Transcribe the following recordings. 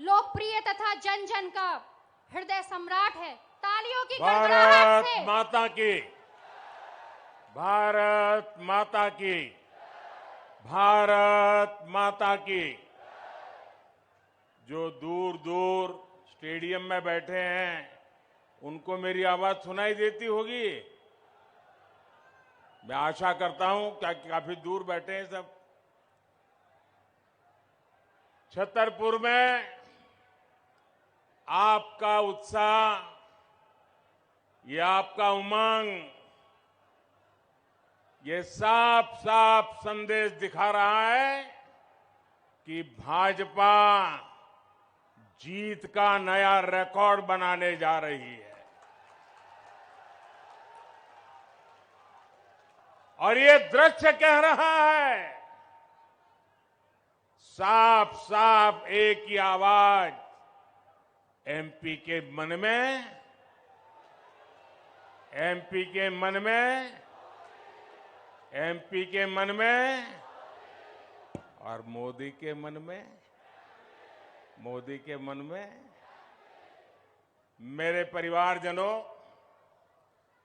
लोकप्रिय तथा जन जन का हृदय सम्राट है। तालियों की गड़गड़ाहट भारत से माता की, भारत माता की, भारत माता की। जो दूर दूर स्टेडियम में बैठे हैं उनको मेरी आवाज सुनाई देती होगी। मैं आशा करता हूं कि काफी दूर बैठे हैं सब। छतरपुर में आपका उत्साह, ये आपका उमंग, ये साफ साफ संदेश दिखा रहा है कि भाजपा जीत का नया रिकॉर्ड बनाने जा रही है। और ये दृश्य कह रहा है, साफ साफ एक ही आवाज एमपी के मन में, एमपी के मन में, एमपी के मन में और मोदी के मन में, मोदी के मन में। मेरे परिवारजनों,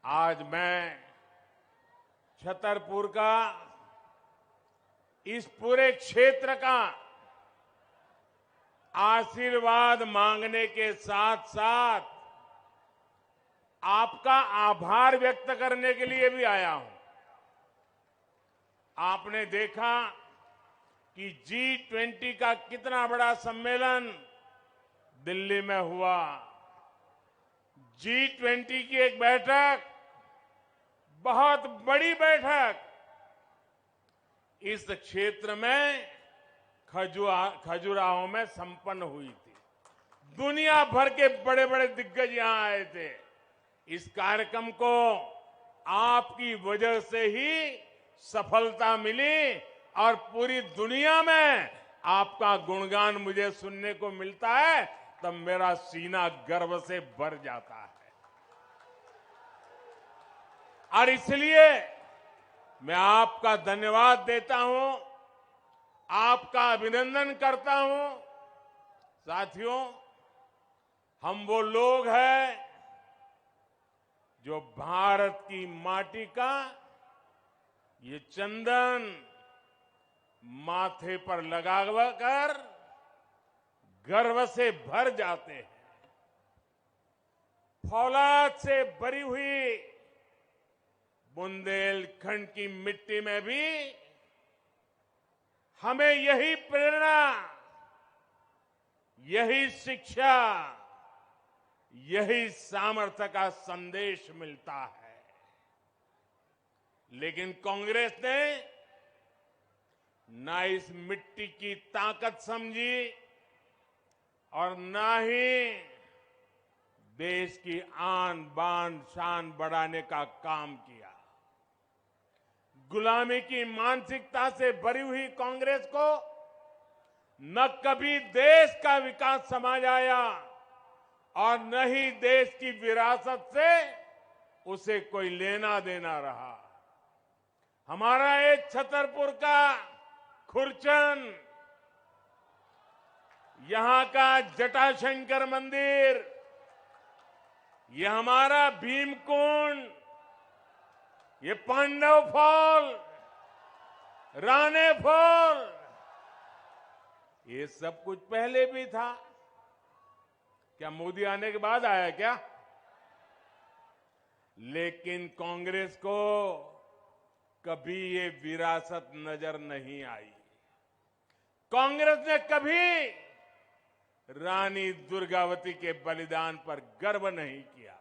आज मैं छतरपुर का, इस पूरे क्षेत्र का आशीर्वाद मांगने के साथ साथ आपका आभार व्यक्त करने के लिए भी आया हूं। आपने देखा कि G20 का कितना बड़ा सम्मेलन दिल्ली में हुआ। G20 की एक बैठक, बहुत बड़ी बैठक, इस क्षेत्र में खजुराहो में संपन्न हुई थी। दुनिया भर के बड़े बड़े दिग्गज यहां आए थे। इस कार्यक्रम को आपकी वजह से ही सफलता मिली और पूरी दुनिया में आपका गुणगान मुझे सुनने को मिलता है, तब मेरा सीना गर्व से भर जाता है। और इसलिए मैं आपका धन्यवाद देता हूं, आपका अभिनंदन करता हूं। साथियों, हम वो लोग हैं जो भारत की माटी का ये चंदन माथे पर लगाकर गर्व से भर जाते हैं। फौलाद से भरी हुई बुंदेलखंड की मिट्टी में भी हमें यही प्रेरणा, यही शिक्षा, यही सामर्थ्य का संदेश मिलता है। लेकिन कांग्रेस ने ना इस मिट्टी की ताकत समझी और ना ही देश की आन बान शान बढ़ाने का काम किया। गुलामी की मानसिकता से भरी हुई कांग्रेस को न कभी देश का विकास समझ आया और न ही देश की विरासत से उसे कोई लेना देना रहा। हमारा एक छतरपुर का खुरचन, यहां का जटाशंकर मंदिर, ये हमारा भीमकुंड, ये पांडव फॉल, राणे फॉल, ये सब कुछ पहले भी था। क्या मोदी आने के बाद आया क्या? लेकिन कांग्रेस को कभी ये विरासत नजर नहीं आई। कांग्रेस ने कभी रानी दुर्गावती के बलिदान पर गर्व नहीं किया।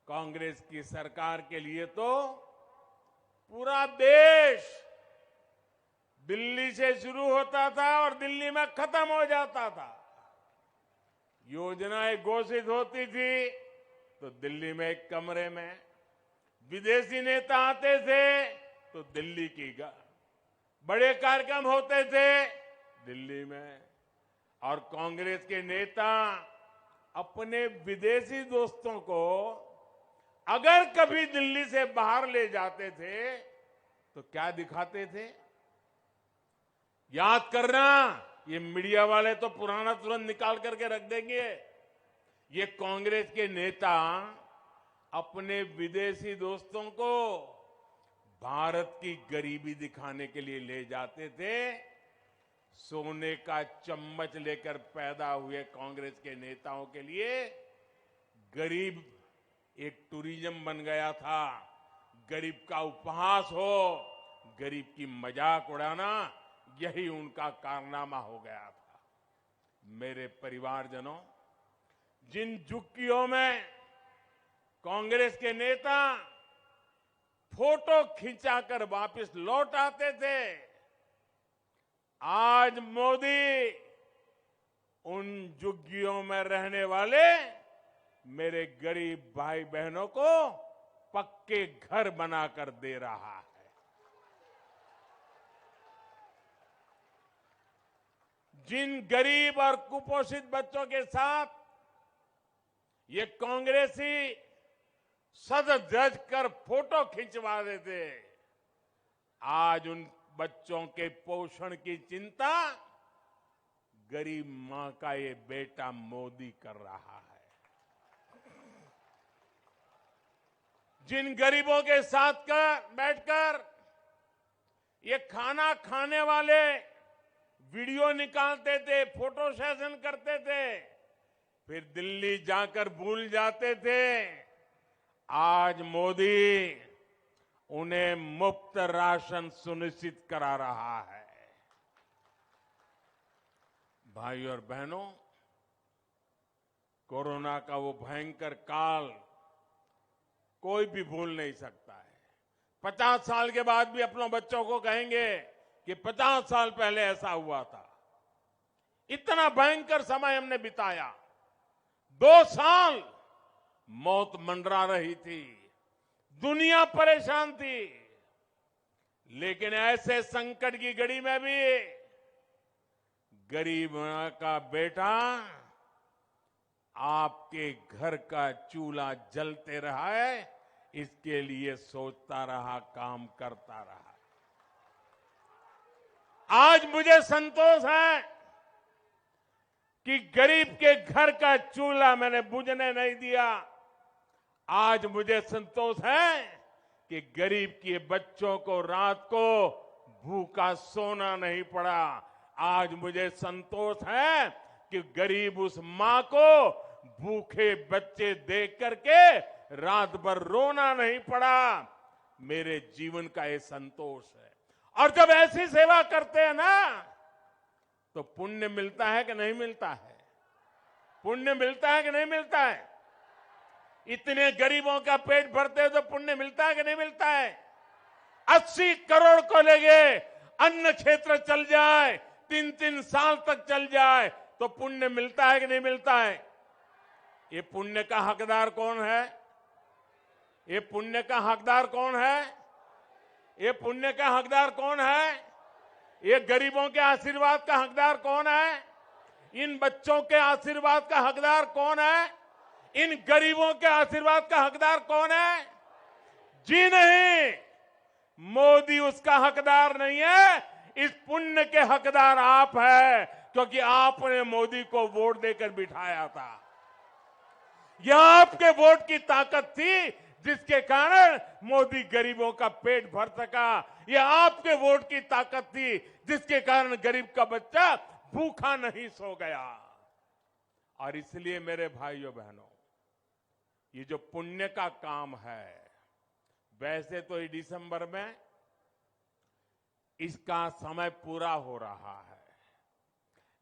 कांग्रेस की सरकार के लिए तो पूरा देश दिल्ली से शुरू होता था और दिल्ली में खत्म हो जाता था। योजनाएं घोषित होती थी तो दिल्ली में एक कमरे में, विदेशी नेता आते थे तो दिल्ली की बड़े कार्यक्रम होते थे दिल्ली में, और कांग्रेस के नेता अपने विदेशी दोस्तों को अगर कभी दिल्ली से बाहर ले जाते थे तो क्या दिखाते थे? याद करना, ये मीडिया वाले तो पुराना तुरंत निकाल करके रख देंगे। ये कांग्रेस के नेता अपने विदेशी दोस्तों को भारत की गरीबी दिखाने के लिए ले जाते थे। सोने का चम्मच लेकर पैदा हुए कांग्रेस के नेताओं के लिए गरीब एक टूरिज्म बन गया था। गरीब का उपहास हो, गरीब की मजाक उड़ाना, यही उनका कारनामा हो गया था। मेरे परिवारजनों, जिन झुग्गियों में कांग्रेस के नेता फोटो खिंचाकर वापस लौट आते थे, आज मोदी उन झुग्गियों में रहने वाले मेरे गरीब भाई बहनों को पक्के घर बनाकर दे रहा है। जिन गरीब और कुपोषित बच्चों के साथ ये कांग्रेसी सज धज कर फोटो खिंचवा देते, आज उन बच्चों के पोषण की चिंता गरीब मां का ये बेटा मोदी कर रहा है। जिन गरीबों के साथ बैठकर ये खाना खाने वाले वीडियो निकालते थे, फोटो सेशन करते थे, फिर दिल्ली जाकर भूल जाते थे, आज मोदी उन्हें मुफ्त राशन सुनिश्चित करा रहा है। भाई और बहनों, कोरोना का वो भयंकर काल कोई भी भूल नहीं सकता है। 50 साल के बाद भी अपने बच्चों को कहेंगे कि 50 साल पहले ऐसा हुआ था। इतना भयंकर समय हमने बिताया। 2 साल मौत मंडरा रही थी, दुनिया परेशान थी, लेकिन ऐसे संकट की घड़ी में भी गरीब का बेटा आपके घर का चूल्हा जलते रहा है, इसके लिए सोचता रहा, काम करता रहा। आज मुझे संतोष है कि गरीब के घर का चूल्हा मैंने बुझने नहीं दिया। आज मुझे संतोष है कि गरीब के बच्चों को रात को भूखा सोना नहीं पड़ा। आज मुझे संतोष है कि गरीब उस मां को भूखे बच्चे देख करके रात भर रोना नहीं पड़ा। मेरे जीवन का ये संतोष है। और जब ऐसी सेवा करते हैं ना, तो पुण्य मिलता है कि नहीं मिलता है? पुण्य मिलता है कि नहीं मिलता है? इतने गरीबों का पेट भरते हैं तो पुण्य मिलता है कि नहीं मिलता है? 80 करोड़ को लेके अन्न क्षेत्र चल जाए, 3-3 साल तक चल जाए, तो पुण्य मिलता है कि नहीं मिलता है? ये पुण्य का हकदार कौन है? ये पुण्य का हकदार कौन है? ये पुण्य का हकदार कौन है? ये गरीबों के आशीर्वाद का हकदार कौन है? इन बच्चों के आशीर्वाद का हकदार कौन है? इन गरीबों के आशीर्वाद का हकदार कौन है? जी नहीं, मोदी उसका हकदार नहीं है। इस पुण्य के हकदार आप हैं, क्योंकि आपने मोदी को वोट देकर बिठाया था। यह आपके वोट की ताकत थी जिसके कारण मोदी गरीबों का पेट भर सका। यह आपके वोट की ताकत थी जिसके कारण गरीब का बच्चा भूखा नहीं सो गया। और इसलिए मेरे भाइयों बहनों, ये जो पुण्य का काम है, वैसे तो इस दिसंबर में इसका समय पूरा हो रहा है,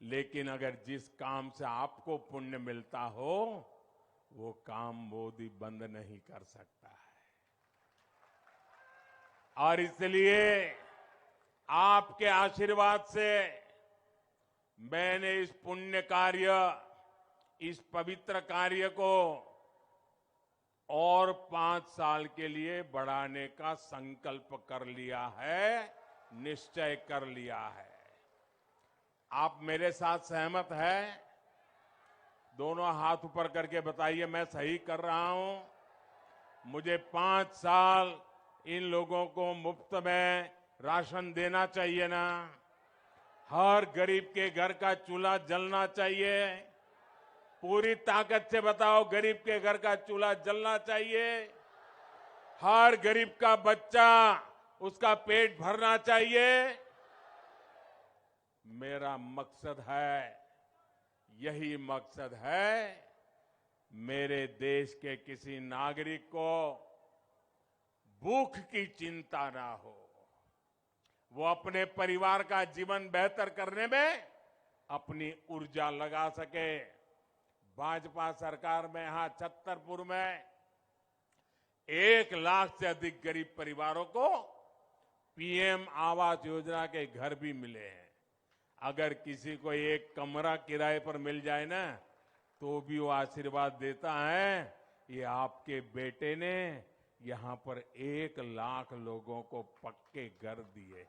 लेकिन अगर जिस काम से आपको पुण्य मिलता हो, वो काम मोदी बंद नहीं कर सकता है। और इसलिए आपके आशीर्वाद से मैंने इस पुण्य कार्य, इस पवित्र कार्य को और 5 साल के लिए बढ़ाने का संकल्प कर लिया है, निश्चय कर लिया है। आप मेरे साथ सहमत हैं? दोनों हाथ ऊपर करके बताइए, मैं सही कर रहा हूं। मुझे 5 साल इन लोगों को मुफ्त में राशन देना चाहिए ना? हर गरीब के घर का चूल्हा जलना चाहिए। पूरी ताकत से बताओ, गरीब के घर का चूल्हा जलना चाहिए। हर गरीब का बच्चा, उसका पेट भरना चाहिए। मेरा मकसद है, यही मकसद है, मेरे देश के किसी नागरिक को भूख की चिंता ना हो, वो अपने परिवार का जीवन बेहतर करने में अपनी ऊर्जा लगा सके। भाजपा सरकार में यहां छतरपुर में 1 लाख से अधिक गरीब परिवारों को पीएम आवास योजना के घर भी मिले हैं। अगर किसी को एक कमरा किराए पर मिल जाए ना, तो भी वो आशीर्वाद देता है, ये आपके बेटे ने यहां पर 1 लाख लोगों को पक्के घर दिए।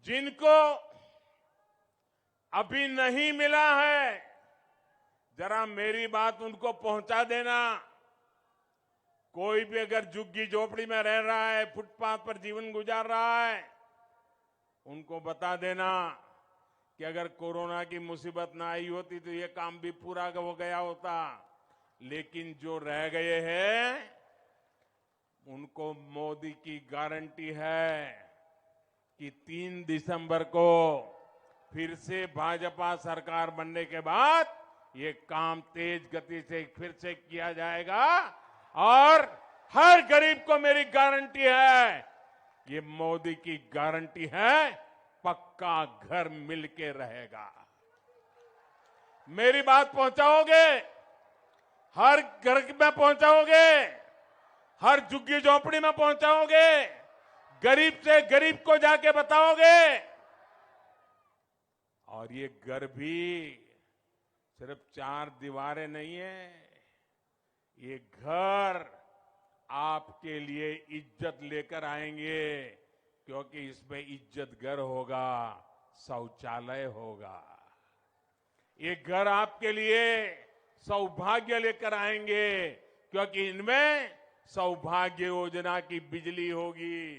जिनको अभी नहीं मिला है, जरा मेरी बात उनको पहुंचा देना। कोई भी अगर झुग्गी झोपड़ी में रह रहा है, फुटपाथ पर जीवन गुजार रहा है, उनको बता देना कि अगर कोरोना की मुसीबत ना आई होती तो ये काम भी पूरा हो गया होता। लेकिन जो रह गए हैं, उनको मोदी की गारंटी है कि 3 दिसंबर को फिर से भाजपा सरकार बनने के बाद ये काम तेज गति से फिर से किया जाएगा। और हर गरीब को मेरी गारंटी है, ये मोदी की गारंटी है, पक्का घर मिलके रहेगा। मेरी बात पहुंचाओगे? हर घर में पहुंचाओगे? हर झुग्गी झोपड़ी में पहुंचाओगे? गरीब से गरीब को जाके बताओगे? और ये घर भी सिर्फ 4 दीवारें नहीं है, ये घर आपके लिए इज्जत लेकर आएंगे, क्योंकि इसमें इज्जत घर होगा, शौचालय होगा। ये घर आपके लिए सौभाग्य लेकर आएंगे, क्योंकि इनमें सौभाग्य योजना की बिजली होगी।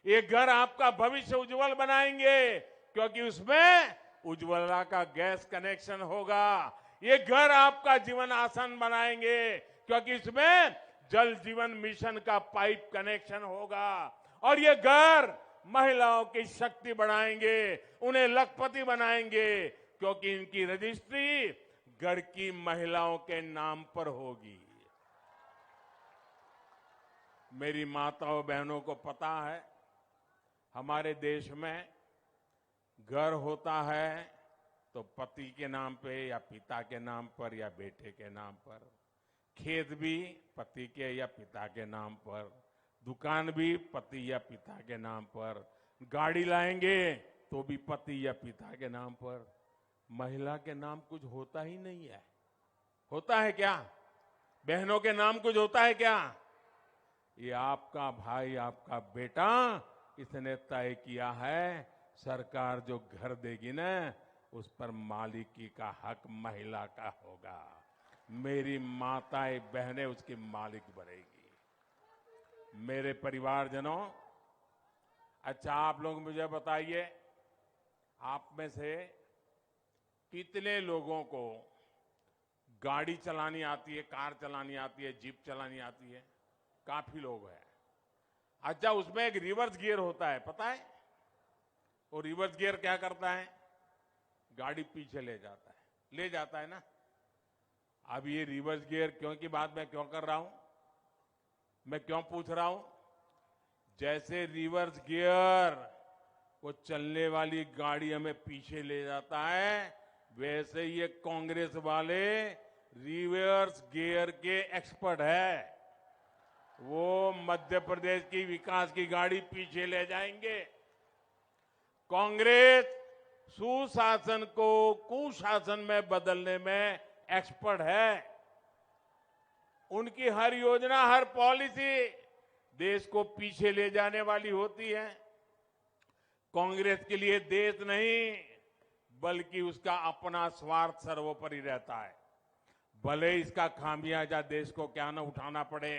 ये घर आपका भविष्य उज्जवल बनाएंगे, क्योंकि उसमें उज्ज्वला का गैस कनेक्शन होगा। ये घर आपका जीवन आसान बनाएंगे, क्योंकि इसमें जल जीवन मिशन का पाइप कनेक्शन होगा। और ये घर महिलाओं की शक्ति बढ़ाएंगे, उन्हें लखपति बनाएंगे, क्योंकि इनकी रजिस्ट्री घर की महिलाओं के नाम पर होगी। मेरी माताओं बहनों को पता है, हमारे देश में घर होता है तो पति के नाम पे या पिता के नाम पर या बेटे के नाम पर, खेत भी पति के या पिता के नाम पर, दुकान भी पति या पिता के नाम पर, गाड़ी लाएंगे तो भी पति या पिता के नाम पर। महिला के नाम कुछ होता ही नहीं है। होता है क्या? बहनों के नाम कुछ होता है क्या? ये आपका भाई, आपका बेटा, इसने तय किया है, सरकार जो घर देगी ना, उस पर मालिकी का हक महिला का होगा। मेरी माताएं बहनें उसकी मालिक बनेगी। मेरे परिवारजनों, अच्छा आप लोग मुझे बताइए, आप में से कितने लोगों को गाड़ी चलानी आती है, कार चलानी आती है, जीप चलानी आती है? काफी लोग हैं। अच्छा, उसमें एक रिवर्स गियर होता है, पता है? वो रिवर्स गियर क्या करता है? गाड़ी पीछे ले जाता है ना। अब ये रिवर्स गियर क्यों की बात मैं क्यों कर रहा हूं, मैं क्यों पूछ रहा हूं? जैसे रिवर्स गियर वो चलने वाली गाड़ी हमें पीछे ले जाता है, वैसे ये कांग्रेस वाले रिवर्स गियर के एक्सपर्ट है। वो मध्य प्रदेश की विकास की गाड़ी पीछे ले जाएंगे। कांग्रेस सुशासन को कुशासन में बदलने में एक्सपर्ट है। उनकी हर योजना, हर पॉलिसी देश को पीछे ले जाने वाली होती है। कांग्रेस के लिए देश नहीं, बल्कि उसका अपना स्वार्थ सर्वोपरि रहता है। भले इसका खामियाजा देश को क्या न उठाना पड़े।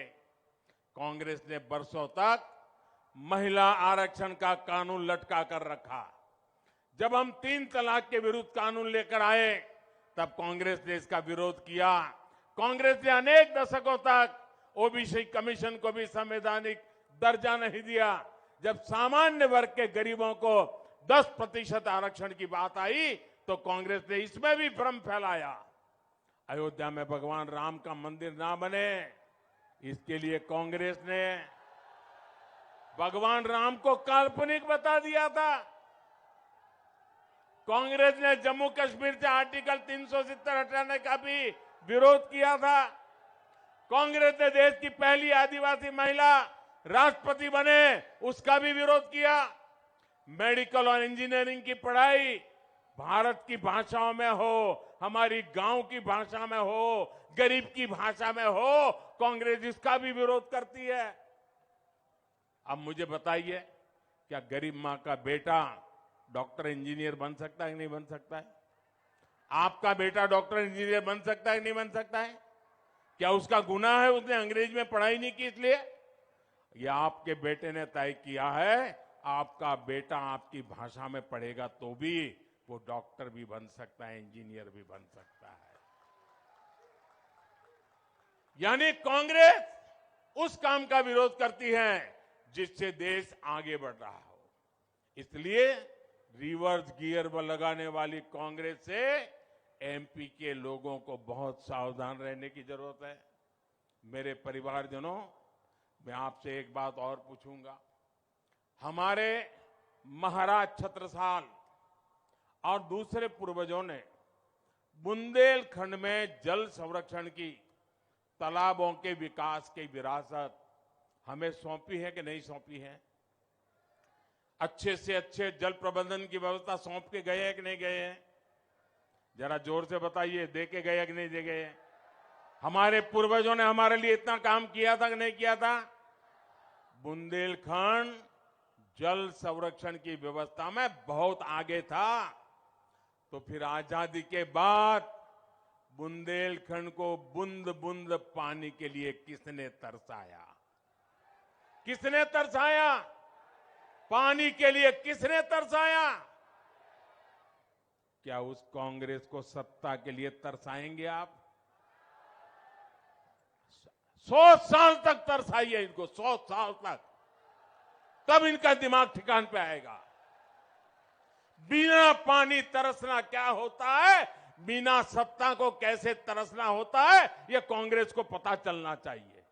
कांग्रेस ने बरसों तक महिला आरक्षण का कानून लटका कर रखा। जब हम 3 तलाक के विरुद्ध कानून लेकर आए तब कांग्रेस ने इसका विरोध किया। कांग्रेस ने अनेक दशकों तक ओबीसी कमीशन को भी संवैधानिक दर्जा नहीं दिया। जब सामान्य वर्ग के गरीबों को 10% आरक्षण की बात आई तो कांग्रेस ने इसमें भी भ्रम फैलाया। अयोध्या में भगवान राम का मंदिर ना बने, इसके लिए कांग्रेस ने भगवान राम को काल्पनिक बता दिया था। कांग्रेस ने जम्मू कश्मीर से आर्टिकल 370 हटाने का भी विरोध किया था। कांग्रेस ने देश की पहली आदिवासी महिला राष्ट्रपति बने, उसका भी विरोध किया। मेडिकल और इंजीनियरिंग की पढ़ाई भारत की भाषाओं में हो, हमारी गांव की भाषा में हो, गरीब की भाषा में हो, कांग्रेस इसका भी विरोध करती है। अब मुझे बताइए, क्या गरीब मां का बेटा डॉक्टर इंजीनियर बन सकता है कि नहीं बन सकता है? आपका बेटा डॉक्टर इंजीनियर बन सकता है कि नहीं बन सकता है? क्या उसका गुनाह है उसने अंग्रेजी में पढ़ाई नहीं की इसलिए? यह आपके बेटे ने तय किया है, आपका बेटा आपकी भाषा में पढ़ेगा तो भी वो डॉक्टर भी बन सकता है, इंजीनियर भी बन सकता है। यानी कांग्रेस उस काम का विरोध करती है जिससे देश आगे बढ़ रहा हो। इसलिए रिवर्स गियर लगाने वाली कांग्रेस से एमपी के लोगों को बहुत सावधान रहने की जरूरत है। मेरे परिवारजनों, मैं आपसे एक बात और पूछूंगा। हमारे महाराज छत्रसाल और दूसरे पूर्वजों ने बुंदेलखंड में जल संरक्षण की, तालाबों के विकास की विरासत हमें सौंपी है कि नहीं सौंपी है? अच्छे से अच्छे जल प्रबंधन की व्यवस्था सौंप के गए हैं कि नहीं गए हैं? जरा जोर से बताइए, दे के गए कि नहीं दे गए? हमारे पूर्वजों ने हमारे लिए इतना काम किया था कि नहीं किया था? बुंदेलखंड जल संरक्षण की व्यवस्था में बहुत आगे था। तो फिर आजादी के बाद बुंदेलखंड को बूंद बूंद पानी के लिए किसने तरसाया? किसने तरसाया? पानी के लिए किसने तरसाया? क्या उस कांग्रेस को सत्ता के लिए तरसाएंगे आप? 100 साल तक तरसाइए इनको, 100 साल तक, तब इनका दिमाग ठिकान पे आएगा। बिना पानी तरसना क्या होता है, बिना सत्ता को कैसे तरसना होता है, यह कांग्रेस को पता चलना चाहिए।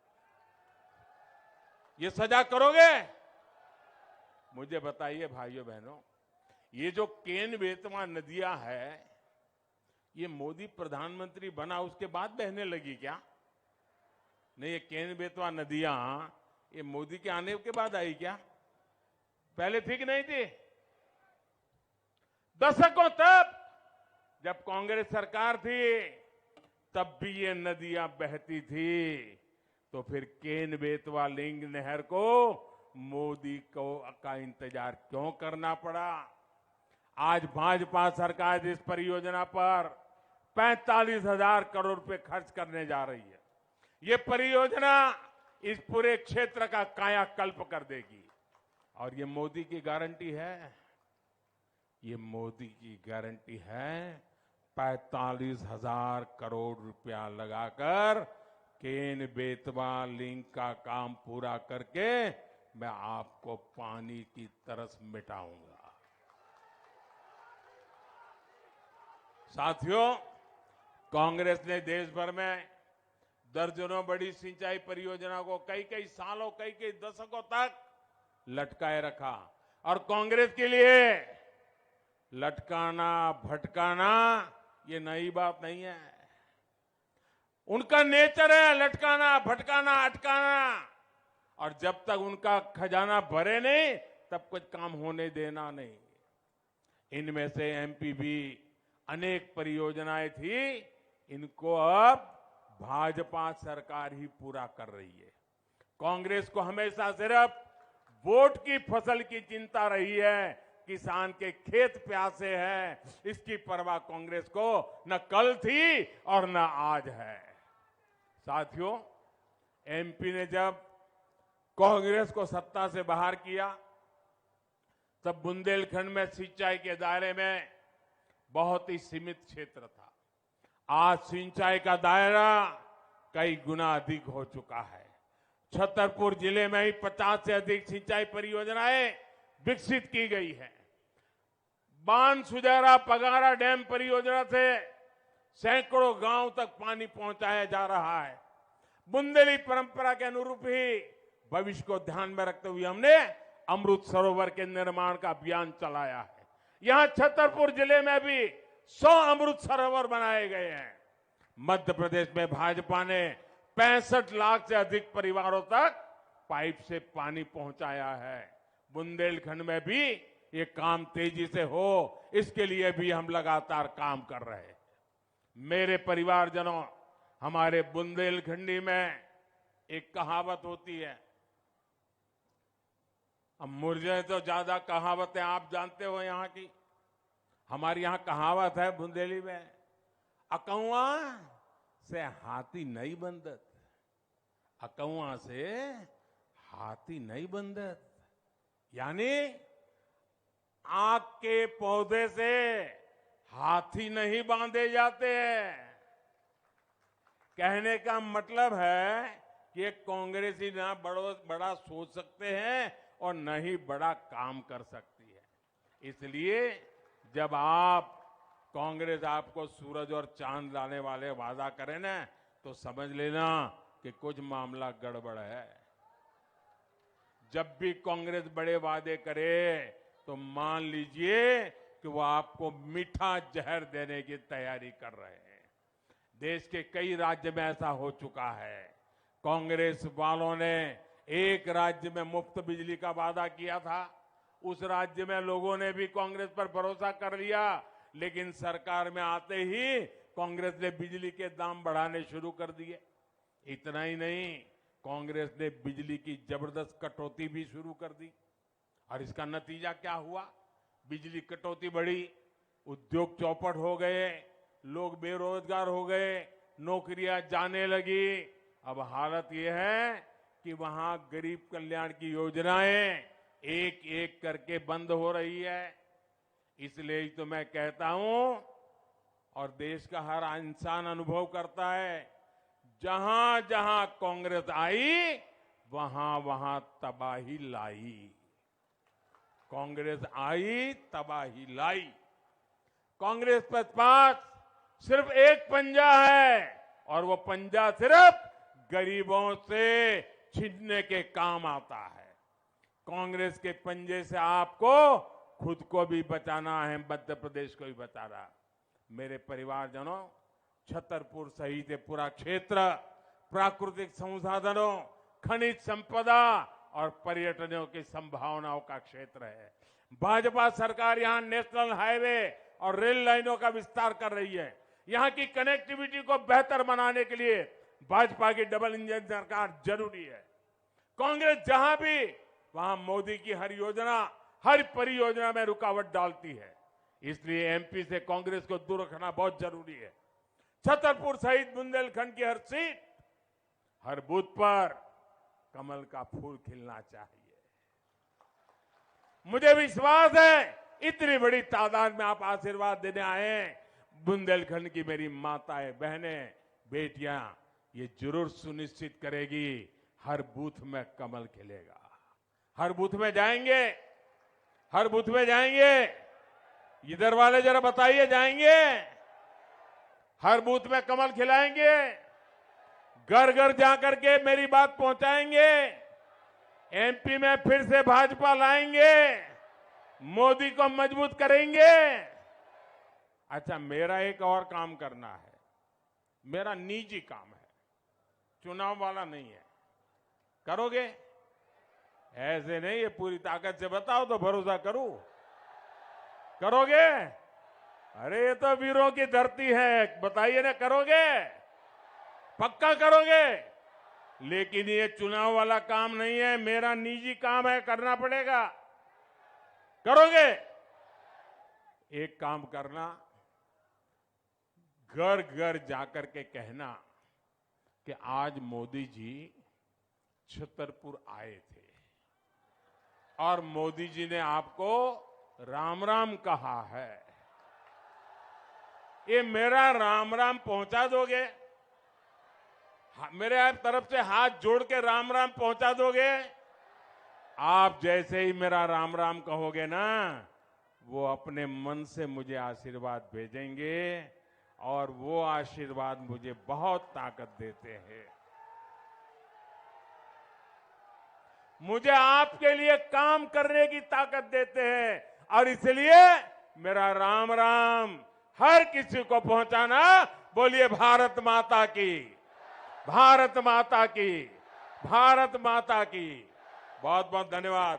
ये सजा करोगे? मुझे बताइए भाइयों बहनों, ये जो केन बेतवा नदियां है, ये मोदी प्रधानमंत्री बना उसके बाद बहने लगी क्या? नहीं, ये केन बेतवा नदियां ये मोदी के आने के बाद आई क्या? पहले थी कि नहीं थी? दशकों तक जब कांग्रेस सरकार थी तब भी ये नदियां बहती थी। तो फिर केन बेतवा लिंक नहर को मोदी को का इंतजार क्यों करना पड़ा? आज भाजपा सरकार इस परियोजना पर 45,000 करोड़ रुपए खर्च करने जा रही है। ये परियोजना इस पूरे क्षेत्र का कायाकल्प कर देगी। और ये मोदी की गारंटी है, ये मोदी की गारंटी है। 45,000 करोड़ रुपया लगाकर केन बेतवा लिंक का काम पूरा करके मैं आपको पानी की तरस मिटाऊंगा। साथियों, कांग्रेस ने देश भर में दर्जनों बड़ी सिंचाई परियोजना को कई सालों, कई दशकों तक लटकाए रखा। और कांग्रेस के लिए लटकाना भटकाना ये नई बात नहीं है। उनका नेचर है लटकाना, भटकाना, अटकाना। और जब तक उनका खजाना भरे नहीं तब कुछ काम होने देना नहीं। इनमें से एमपी भी अनेक परियोजनाएं थी, इनको अब भाजपा सरकार ही पूरा कर रही है। कांग्रेस को हमेशा सिर्फ वोट की फसल की चिंता रही है, किसान के खेत प्यासे हैं, इसकी परवाह कांग्रेस को न कल थी और न आज है। साथियों, एमपी ने जब कांग्रेस को सत्ता से बाहर किया, तब बुंदेलखंड में सिंचाई के दायरे में बहुत ही सीमित क्षेत्र था। आज सिंचाई का दायरा कई गुना अधिक हो चुका है। छतरपुर जिले में ही 50 से अधिक सिंचाई परियोजनाएं विकसित की गई है। बान सुजारा पगारा डैम परियोजना से सैकड़ों गांव तक पानी पहुंचाया जा रहा है। बुंदेली परंपरा के अनुरूप ही भविष्य को ध्यान में रखते हुए हमने अमृत सरोवर के निर्माण का अभियान चलाया है। यहां छतरपुर जिले में भी 100 अमृत सरोवर बनाए गए हैं। मध्य प्रदेश में भाजपा ने 65 लाख से अधिक परिवारों तक पाइप से पानी पहुंचाया है। बुंदेलखंड में भी ये काम तेजी से हो, इसके लिए भी हम लगातार काम कर रहे हैं। मेरे परिवारजनों, हमारे बुंदेलखंडी में एक कहावत होती है। अब मुझे तो ज्यादा कहावतें आप जानते हो यहाँ की। हमारी यहाँ कहावत है बुंदेली में, अकौआ से हाथी नहीं बंदत, अकौआ से हाथी नहीं बंदत। यानी आग के पौधे से हाथी नहीं बांधे जाते हैं। कहने का मतलब है कि कांग्रेसी ना बड़ा सोच सकते हैं और न ही बड़ा काम कर सकती है। इसलिए जब कांग्रेस आपको सूरज और चांद लाने वाले वादा करे ना, तो समझ लेना कि कुछ मामला गड़बड़ है। जब भी कांग्रेस बड़े वादे करे तो मान लीजिए कि वो आपको मीठा जहर देने की तैयारी कर रहे हैं। देश के कई राज्य में ऐसा हो चुका है। कांग्रेस वालों ने एक राज्य में मुफ्त बिजली का वादा किया था। उस राज्य में लोगों ने भी कांग्रेस पर भरोसा कर लिया, लेकिन सरकार में आते ही कांग्रेस ने बिजली के दाम बढ़ाने शुरू कर दिए। इतना ही नहीं, कांग्रेस ने बिजली की जबरदस्त कटौती भी शुरू कर दी। और इसका नतीजा क्या हुआ? बिजली कटौती बढ़ी, उद्योग चौपट हो गए, लोग बेरोजगार हो गए, नौकरियां जाने लगी। अब हालत यह है कि वहां गरीब कल्याण की योजनाएं एक एक करके बंद हो रही है। इसलिए ही तो मैं कहता हूं, और देश का हर इंसान अनुभव करता है, जहां जहां कांग्रेस आई वहां वहां तबाही लाई। कांग्रेस आई, तबाही लाई। कांग्रेस के पास सिर्फ एक पंजा है, और वो पंजा सिर्फ गरीबों से छीनने के काम आता है। कांग्रेस के पंजे से आपको खुद को भी बचाना है, मध्य प्रदेश को भी बचाना। मेरे परिवारजनों, छतरपुर सहित पूरा क्षेत्र प्राकृतिक संसाधनों, खनिज संपदा और पर्यटनों की संभावनाओं का क्षेत्र है। भाजपा सरकार यहां नेशनल हाईवे और रेल लाइनों का विस्तार कर रही है। यहां की कनेक्टिविटी को बेहतर बनाने के लिए भाजपा की डबल इंजन सरकार जरूरी है। कांग्रेस जहां भी, वहां मोदी की हर योजना, हर परियोजना में रुकावट डालती है। इसलिए एमपी से कांग्रेस को दूर रखना बहुत जरूरी है। छतरपुर सहित बुंदेलखंड की हर सीट, हर बूथ पर कमल का फूल खिलना चाहिए। मुझे विश्वास है, इतनी बड़ी तादाद में आप आशीर्वाद देने आए हैं। बुंदेलखंड की मेरी माताएं, बहनें, बेटियां ये जरूर सुनिश्चित करेगी हर बूथ में कमल खिलेगा। हर बूथ में जाएंगे, हर बूथ में जाएंगे। इधर वाले जरा बताइए, जाएंगे? हर बूथ में कमल खिलाएंगे, घर घर जाकर के मेरी बात पहुंचाएंगे। एमपी में फिर से भाजपा लाएंगे, मोदी को मजबूत करेंगे। अच्छा, मेरा एक और काम करना है, मेरा निजी काम है, चुनाव वाला नहीं है। करोगे? ऐसे नहीं, ये पूरी ताकत से बताओ तो भरोसा करूं। करोगे? अरे ये तो वीरों की धरती है, बताइए ना, करोगे? पक्का करोगे? लेकिन ये चुनाव वाला काम नहीं है, मेरा निजी काम है, करना पड़ेगा। करोगे? एक काम करना, घर घर जाकर के कहना कि आज मोदी जी छतरपुर आए थे और मोदी जी ने आपको राम राम कहा है। ये मेरा राम राम पहुंचा दोगे? मेरे तरफ से हाथ जोड़ के राम राम पहुंचा दोगे? आप जैसे ही मेरा राम राम कहोगे ना, वो अपने मन से मुझे आशीर्वाद भेजेंगे और वो आशीर्वाद मुझे बहुत ताकत देते हैं। मुझे आपके लिए काम करने की ताकत देते हैं और इसलिए मेरा राम राम हर किसी को पहुंचाना। बोलिए भारत माता की, भारत माता की, भारत माता की। बहुत बहुत धन्यवाद।